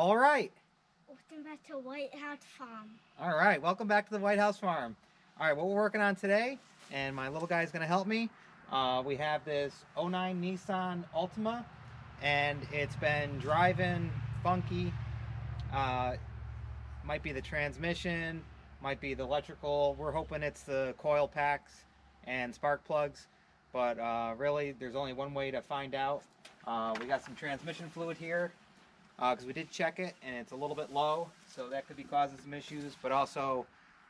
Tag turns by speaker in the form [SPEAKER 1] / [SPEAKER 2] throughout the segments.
[SPEAKER 1] All right.
[SPEAKER 2] Welcome back to White House Farm.
[SPEAKER 1] All right. Welcome back to the White House Farm. All right. What we're working on today, and my little guy's going to help me. We have this '09 Nissan Altima, and it's been driving funky. Might be the transmission, might be the electrical. We're hoping it's the coil packs and spark plugs, but really there's only one way to find out. We got some transmission fluid here because we did check it and it's a little bit low, so that could be causing some issues, but also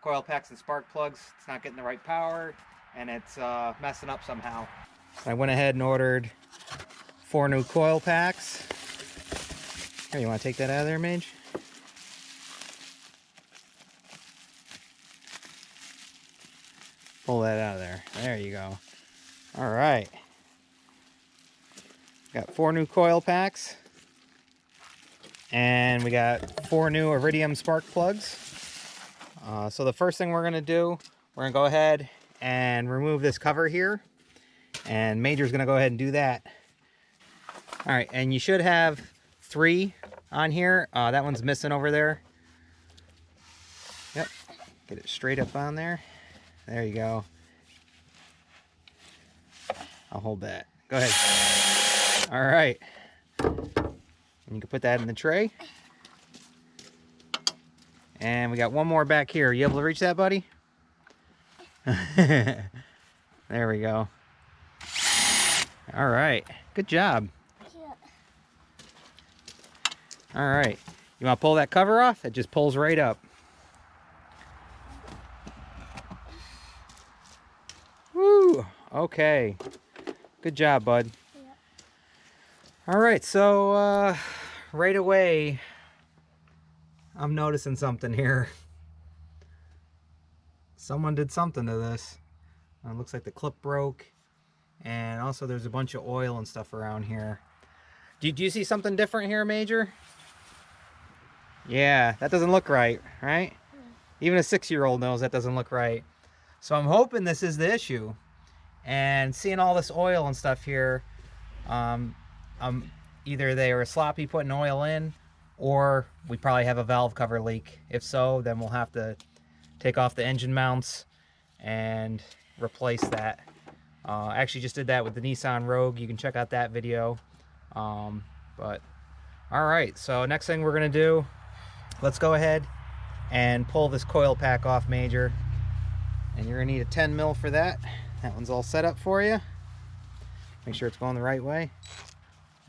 [SPEAKER 1] coil packs and spark plugs, it's not getting the right power and it's messing up somehow. I went ahead and ordered 4 new coil packs. Here, you want to take that out of there, Mage? Pull that out of there. There you go. All right. Got 4 new coil packs. And we got 4 new iridium spark plugs. So the first thing we're going to do, we're going to go ahead and remove this cover here. And Major's going to go ahead and do that. All right, and you should have 3 on here. That one's missing over there. Yep. Get it straight up on there. There you go. I'll hold that. Go ahead. All right. And you can put that in the tray. And we got one more back here. You able to reach that, buddy? There we go. All right. Good job.
[SPEAKER 2] Yeah.
[SPEAKER 1] All right. You want to pull that cover off? It just pulls right up. Woo! Okay. Good job, bud.
[SPEAKER 2] Yeah.
[SPEAKER 1] All right, so right away, I'm noticing something here. Someone did something to this. It looks like the clip broke, and also there's a bunch of oil and stuff around here. Do you see something different here, Major? Yeah, that doesn't look right, right?
[SPEAKER 2] Yeah.
[SPEAKER 1] Even a 6-year-old knows that doesn't look right. So I'm hoping this is the issue. And seeing all this oil and stuff here, either they were sloppy putting oil in, or we probably have a valve cover leak. If so, then we'll have to take off the engine mounts and replace that. I actually just did that with the Nissan Rogue. You can check out that video. But all right, so next thing we're gonna do, let's go ahead and pull this coil pack off, Major. And you're gonna need a 10 mil for that. That one's all set up for you. Make sure it's going the right way.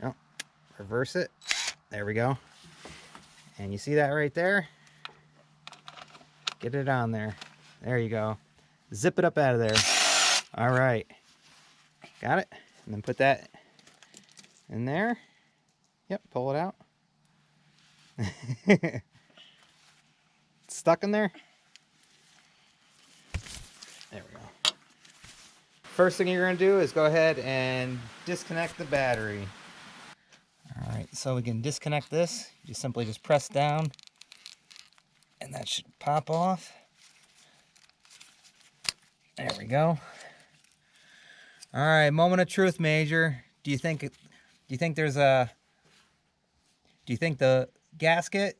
[SPEAKER 1] Oh, reverse it. There we go. And you see that right there? Get it on there. There you go. Zip it up out of there. All right. Got it? And then put that in there. Yep, pull it out. It's stuck in there. There we go. First thing you're going to do is go ahead and disconnect the battery. All right, so we can disconnect this. You simply just press down and that should pop off. There we go. All right, moment of truth, Major. Do you think the gasket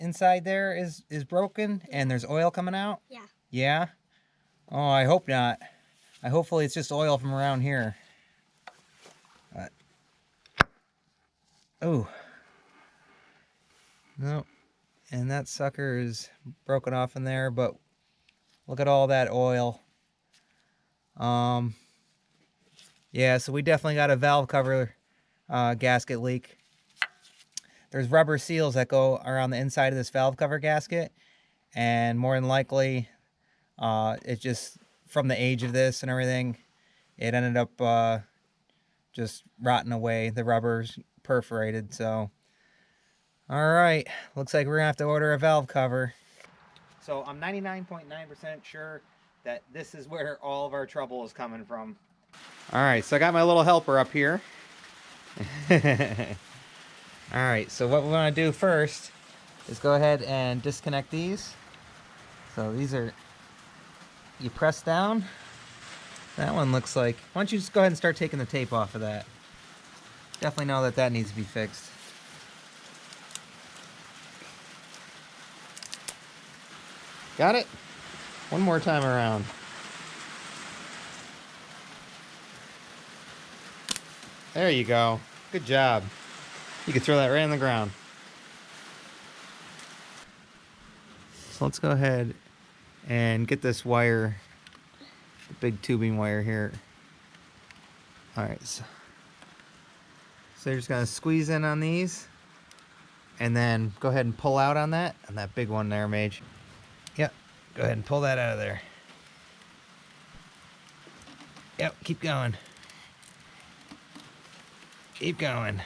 [SPEAKER 1] inside there is broken and there's oil coming out?
[SPEAKER 2] Yeah.
[SPEAKER 1] Yeah? Oh, I hope not. Hopefully it's just oil from around here. Oh. No. And that sucker is broken off in there, but look at all that oil. Yeah, so we definitely got a valve cover gasket leak. There's rubber seals that go around the inside of this valve cover gasket, and more than likely it just, from the age of this and everything, it ended up just rotting away. The rubber's perforated. So all right, looks like we're gonna have to order a valve cover. So I'm 99.9% sure that this is where all of our trouble is coming from. All right, so I got my little helper up here. All right, so what we want to do first is go ahead and disconnect these. So these are, you press down. That one looks like, why don't you just go ahead and start taking the tape off of that. Definitely know that that needs to be fixed. Got it? One more time around. There you go. Good job. You can throw that right on the ground. So let's go ahead and get this wire, the big tubing wire here. All right, so you're just gonna squeeze in on these and then go ahead and pull out on that big one there, Mage. Yep, go ahead and pull that out of there. Yep, keep going. Keep going.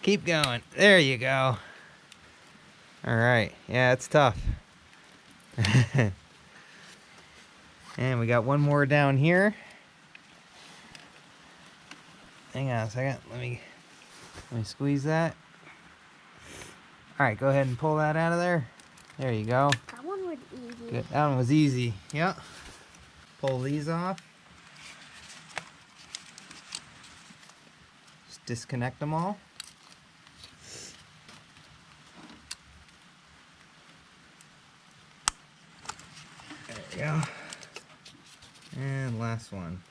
[SPEAKER 1] Keep going. There you go. All right, yeah, it's tough. And we got one more down here. Hang on a second. Let me squeeze that. All right, go ahead and pull that out of there. There you go.
[SPEAKER 2] That one was easy.
[SPEAKER 1] Good. That one was easy. Yep. Pull these off. Just disconnect them all. There we go. And last one.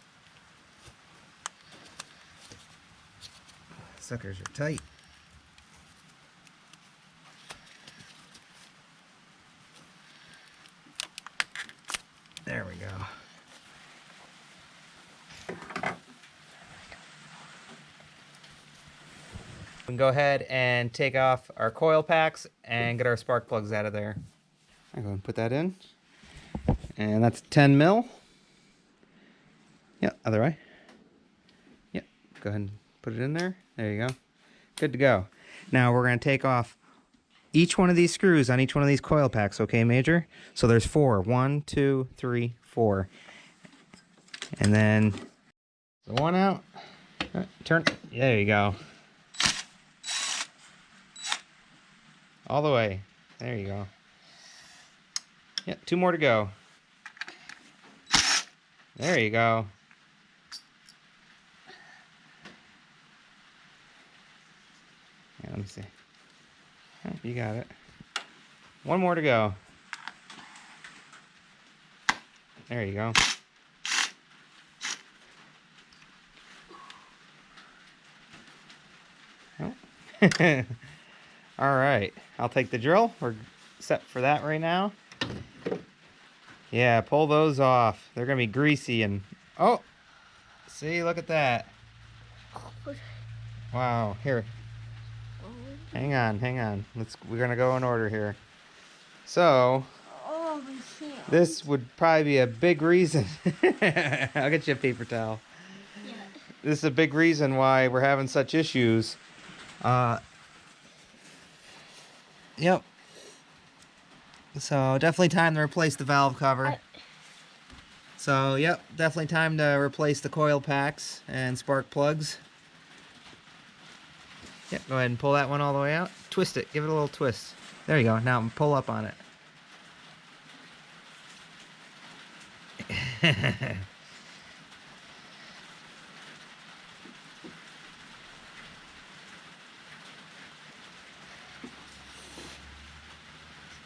[SPEAKER 1] Suckers are tight. There we go. We can go ahead and take off our coil packs and get our spark plugs out of there. I'm going to put that in. And that's 10 mil. Yep, other way. Yep, go ahead and put it in there. There you go. Good to go. Now we're going to take off each one of these screws on each one of these coil packs, okay, Major? So there's 4. 1, 2, 3, 4. And then the one out. Turn. There you go. All the way. There you go. Yep, 2 more to go. There you go. Yeah, let me see. Oh, you got it. 1 more to go. There you go. Oh. All right, I'll take the drill. We're set for that right now. Yeah, pull those off. They're gonna be greasy and oh, see, look at that. Wow, here. Hang on. We're gonna go in order here. So, this would probably be a big reason. I'll get you a paper towel. Yeah. This is a big reason why we're having such issues. Yep. So definitely time to replace the valve cover. So yep, definitely time to replace the coil packs and spark plugs. Yep, go ahead and pull that one all the way out. Twist it, give it a little twist. There you go, now pull up on it.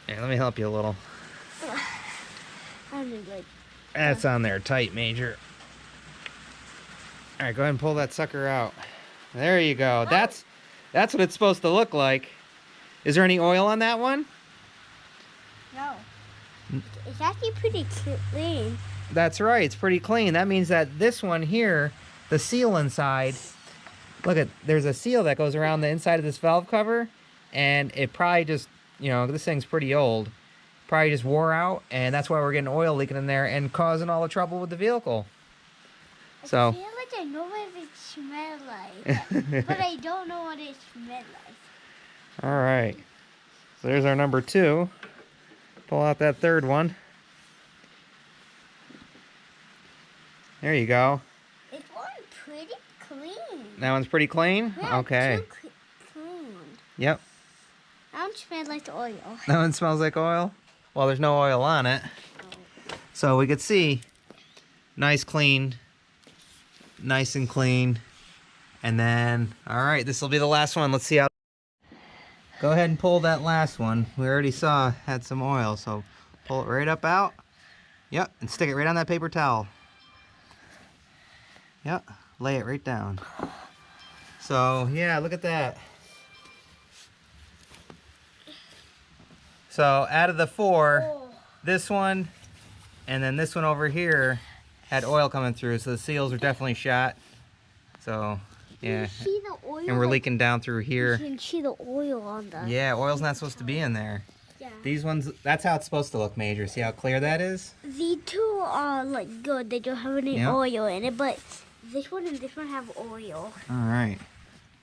[SPEAKER 1] Here, let me help you a little. That's on there tight, Major. Alright, go ahead and pull that sucker out. There you go. That's what it's supposed to look like. Is there any oil on that one?
[SPEAKER 2] No. It's actually pretty clean.
[SPEAKER 1] That's right, it's pretty clean. That means that this one here, the seal inside, look at, there's a seal that goes around the inside of this valve cover, and it probably just, you know, this thing's pretty old. Probably just wore out, and that's why we're getting oil leaking in there and causing all the trouble with the vehicle. So
[SPEAKER 2] I feel like I know what it smells like, but I don't know what it smells like.
[SPEAKER 1] all right. So there's our number 2. Pull out that third one. There you go.
[SPEAKER 2] It's pretty clean.
[SPEAKER 1] That one's pretty clean?
[SPEAKER 2] Yeah,
[SPEAKER 1] okay.
[SPEAKER 2] Too clean.
[SPEAKER 1] Yep.
[SPEAKER 2] That one smells like oil.
[SPEAKER 1] That one smells like oil? Well, there's no oil on it. So we could see nice clean, nice and clean. And then, all right, this will be the last one. Let's see how. Go ahead and pull that last one. We already saw had some oil, so Pull it right up out. Yep, and stick it right on that paper towel. Yep, lay it right down. So, yeah, look at that. So, out of the 4, this one and then this one over here had oil coming through, so the seals are definitely shot. So, yeah.
[SPEAKER 2] You see the oil?
[SPEAKER 1] And we're leaking down through here.
[SPEAKER 2] You can see the oil on the...
[SPEAKER 1] Yeah, oil's not supposed to be in there.
[SPEAKER 2] Yeah.
[SPEAKER 1] These ones, that's how it's supposed to look, Major. See how clear that is?
[SPEAKER 2] The two are like good. They don't have any oil in it, but this one and this one have oil.
[SPEAKER 1] All right.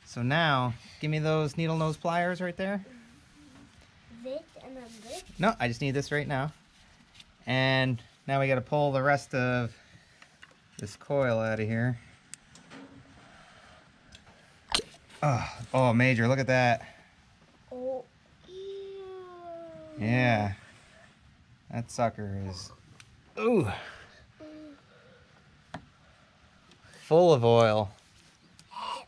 [SPEAKER 1] So now, give me those needle nose pliers right there.
[SPEAKER 2] This and then this?
[SPEAKER 1] No, I just need this right now. And now we got to pull the rest of this coil out of here. Oh, Major, look at that.
[SPEAKER 2] Oh, ew.
[SPEAKER 1] Yeah. That sucker is... Ooh. Full of oil.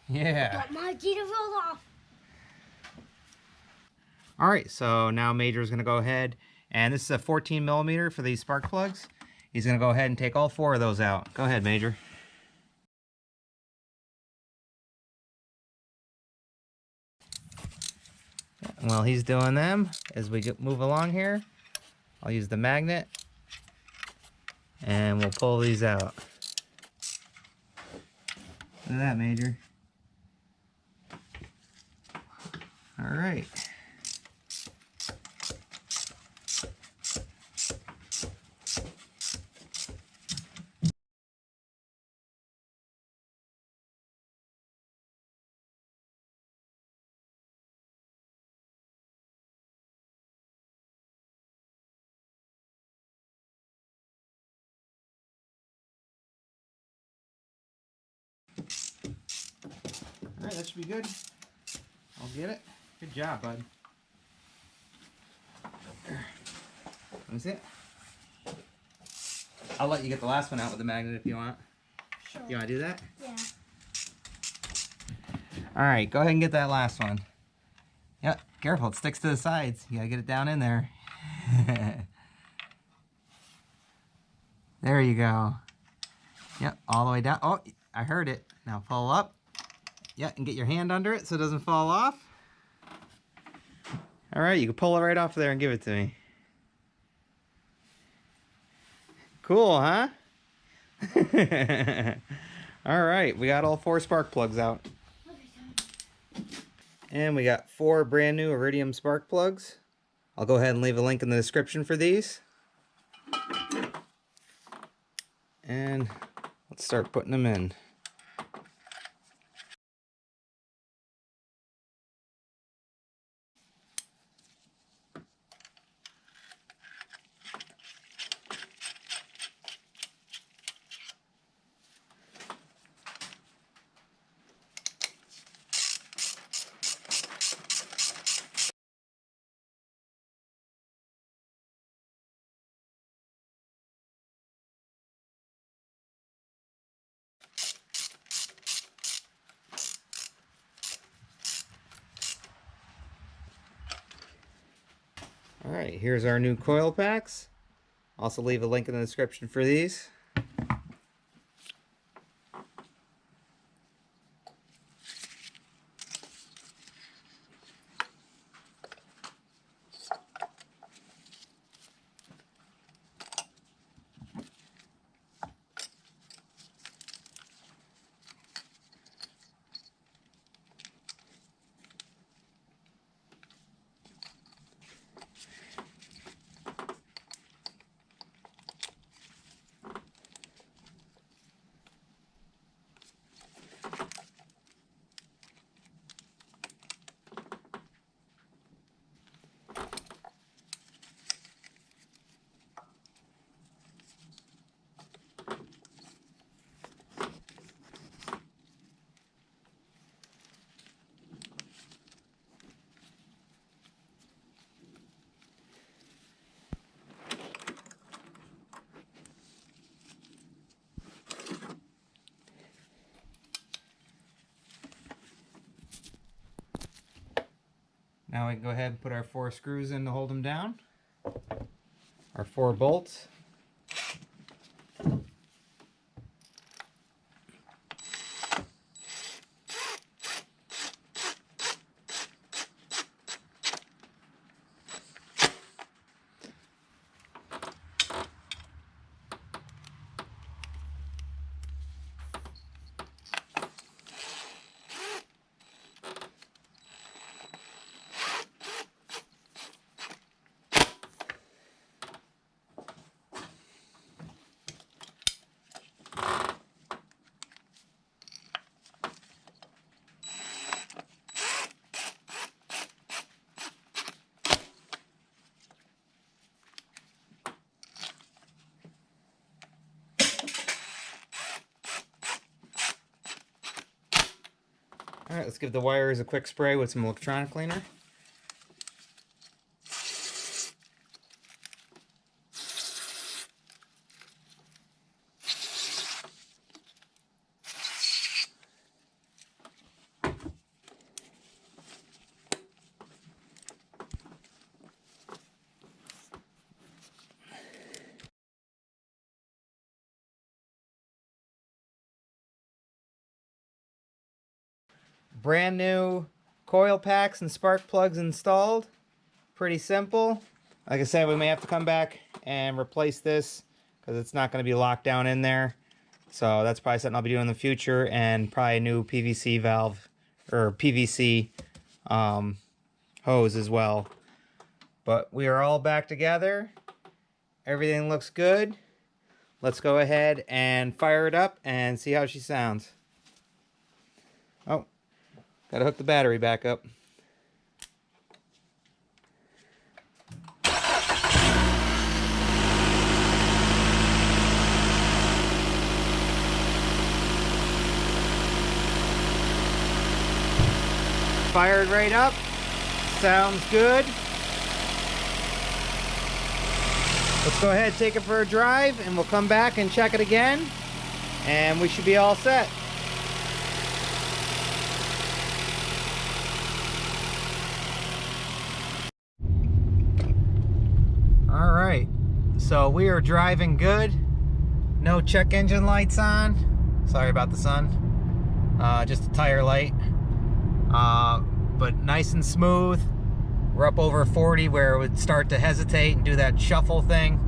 [SPEAKER 1] Yeah.
[SPEAKER 2] Got my heater rolled off.
[SPEAKER 1] All right, so now Major's gonna go ahead, and this is a 14 millimeter for these spark plugs. He's gonna go ahead and take all 4 of those out. Go ahead, Major. While he's doing them, as we move along here, I'll use the magnet, and we'll pull these out. Look at that, Major. All right. All right, that should be good. I'll get it. Good job, bud. Let me see it. I'll let you get the last one out with the magnet if you want.
[SPEAKER 2] Sure.
[SPEAKER 1] You want to do that?
[SPEAKER 2] Yeah.
[SPEAKER 1] All right, go ahead and get that last one. Yep, careful, it sticks to the sides. You gotta get it down in there. There you go. Yep, all the way down. Oh, I heard it. Now pull up. Yeah, and get your hand under it so it doesn't fall off. All right, you can pull it right off there and give it to me. Cool, huh? All right, we got all 4 spark plugs out. And we got 4 brand new iridium spark plugs. I'll go ahead and leave a link in the description for these. And let's start putting them in. All right, here's our new coil packs. Also leave a link in the description for these. Now we can go ahead and put our 4 screws in to hold them down. our 4 bolts. All right, let's give the wires a quick spray with some electronic cleaner. Brand new coil packs and spark plugs installed. Pretty simple. Like I said, we may have to come back and replace this because it's not going to be locked down in there. So that's probably something I'll be doing in the future, and probably a new PVC valve or PVC hose as well. But we are all back together. Everything looks good. Let's go ahead and fire it up and see how she sounds. Oh, gotta hook the battery back up. Fired right up. Sounds good. Let's go ahead and take it for a drive, and we'll come back and check it again, and we should be all set. All right, so we are driving good. No check engine lights on. Sorry about the sun. Just a tire light. But nice and smooth. We're up over 40 where it would start to hesitate and do that shuffle thing.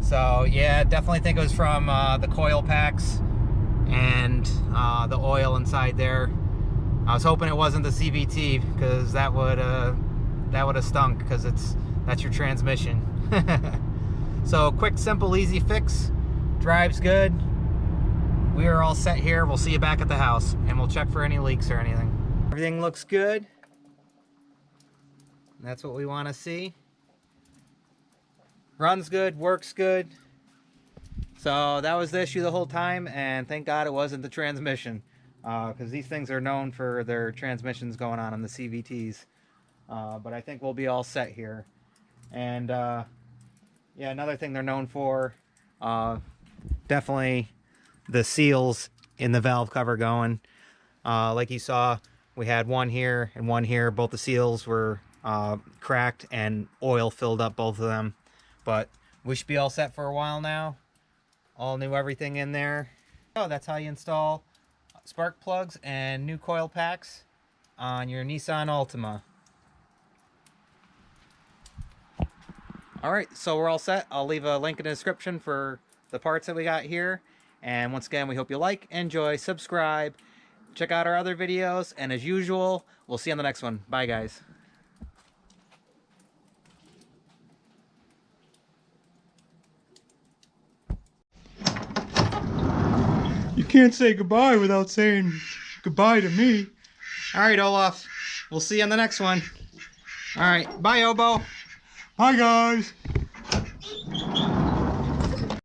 [SPEAKER 1] So yeah, definitely think it was from the coil packs and the oil inside there. I was hoping it wasn't the CVT, because that would have stunk, because that's your transmission. So quick, simple, easy fix. Drives good. We are all set here. We'll see you back at the house, and we'll check for any leaks or anything. Everything looks good. That's what we want to see. Runs good, works good. So that was the issue the whole time, and thank God it wasn't the transmission, because these things are known for their transmissions going on the CVTs. But I think we'll be all set here. And yeah, another thing they're known for, definitely the seals in the valve cover going. Like you saw, we had one here and one here. Both the seals were cracked and oil filled up both of them. But we should be all set for a while now. All new everything in there. So that's how you install spark plugs and new coil packs on your Nissan Altima. Alright, so we're all set. I'll leave a link in the description for the parts that we got here. And once again, we hope you like, enjoy, subscribe, check out our other videos, and as usual, we'll see you on the next one. Bye, guys.
[SPEAKER 3] You can't say goodbye without saying goodbye to me.
[SPEAKER 1] All right, Olaf. We'll see you on the next one. All right. Bye, Obo.
[SPEAKER 3] Hi, guys.